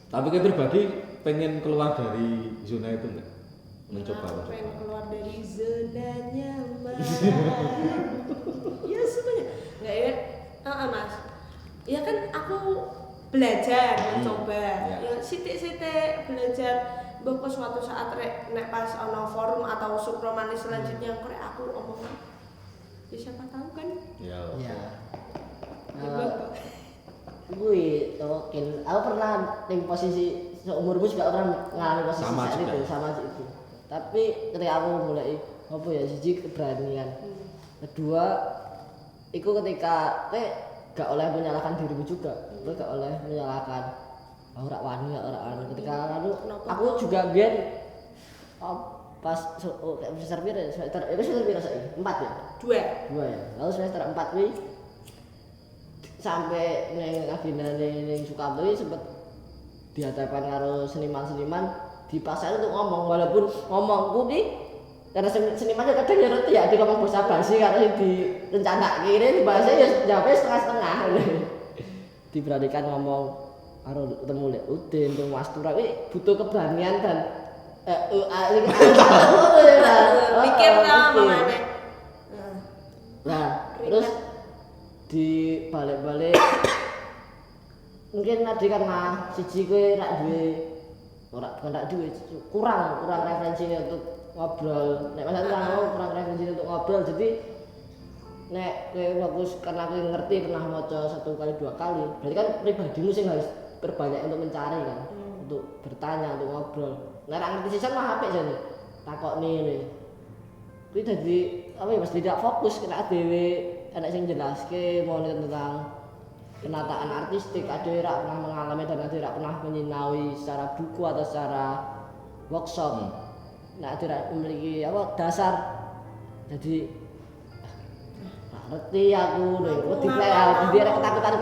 B: Tapi kayak pribadi pengen keluar dari zona itu enggak? Mencoba
C: aku pengen keluar dari zona nyaman. Ya sebenarnya enggak ya? Mas. Ya kan aku belajar mencoba. Ya sithik-sithik belajar. Mbok suatu saat nek pas ono forum atau Sekro Manis selanjutnya kok aku omongan. Ya siapa tahu kan?
B: Ya.
A: Iya.
C: Ya,
A: Gue mungkin aku pernah di posisi seumurku juga pernah ngalami posisi
B: Sama
A: saat
B: juga
A: itu
B: ya?
A: sama itu. Tapi ketika aku mulai apa ya siji keberanian. Kedua, itu ketika gak oleh menyalahkan diriku juga. Gue gak oleh menyalahkan ora wani. Ketika aku juga biar pas semester pira semester saiki 4 ya? 2 ya. Lalu semester 4 kuwi sampai neng agenda neng Sukamti sempet dihadapkan karo seniman-seniman dipaksa untuk ngomong walaupun ngomongku nih karena senimannya kadang ya ngerti ya di ngomong bahasa basi karena direncana kiri bahasa ya jawabnya setengah-setengah diberanikan ngomong karo temu Lek Udin temu Mas Tura butuh keberanian dan
C: mikir namanya.
A: Nah terus di balik-balik mungkin tadi karena siji kowe rak duwe bukan rak duwe kurang referensi untuk ngobrol nek masalah kurang referensi untuk ngobrol jadi nek kowe fokus karena kowe ngerti pernah maca 1 kali 2 kali berarti kan pribadimu sing harus berbanyak untuk mencari kan untuk bertanya untuk ngobrol nek rak ngerti sisan mah apik jane takokne ngene kuwi dadi apa ya Mas tidak fokus kena dhewe anak sing jelaske mau tentang penataan artistik ada rak pernah mengalami dan ada rak pernah menyinaui secara buku atau secara workshop nah ada rak memiliki apa dasar jadi ngerti aku wedi dia ada ketakutan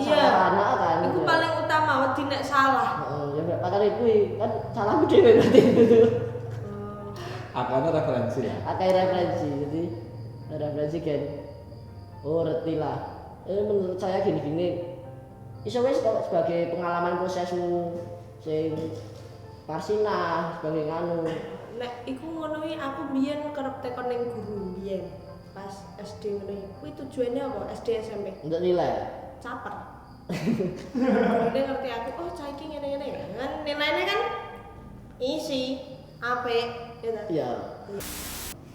A: salah kan
C: itu paling utama wedi nek salah
A: ya makane kuwi kan salahku dhewe berarti itu
B: Akane referensi ya.
A: Akai referensi jadi referensi kan oh ngerti lah menurut saya gini iso wis sebagai pengalaman prosesmu sing Parsina sebagai nganu
C: nek iku ngono aku biyen kerep tekon ning guru biyen pas SD ngono kuwi tujuannya apa SD SMP
A: untuk nilai
C: caper gurune ngerti aku oh cah iki ngene-ngene kan nilainya kan isi apik
A: ya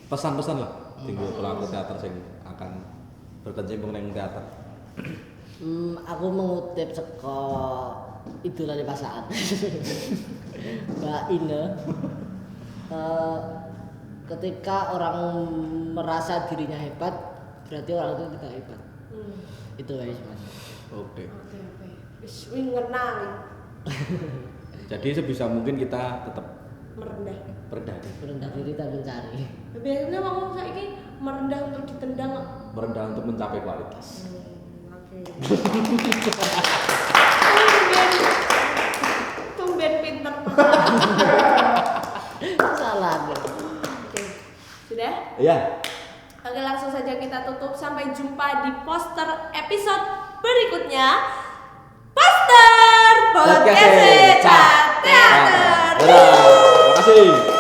B: Pesan-pesan lah tinggal pelaku teater sing akan berkecimpung ning teater.
A: Aku mengutip saka idola di pasangan Mbak Ine ketika orang merasa dirinya hebat berarti orang itu tidak hebat itu guys Mas.
B: Oke.
C: Wis ngenali
B: Jadi sebisa mungkin kita tetap
C: merendah
A: diri dan mencari
C: biasanya ngomong saiki merendah untuk ditendang
B: merendah untuk mencapai kualitas.
C: Tumben pinter.
A: Salah.
C: Oke. Sudah?
B: Iya.
C: Oke, langsung saja kita tutup. Sampai jumpa di poster episode berikutnya. Poster Podcast Chat Teater.
B: Terima kasih.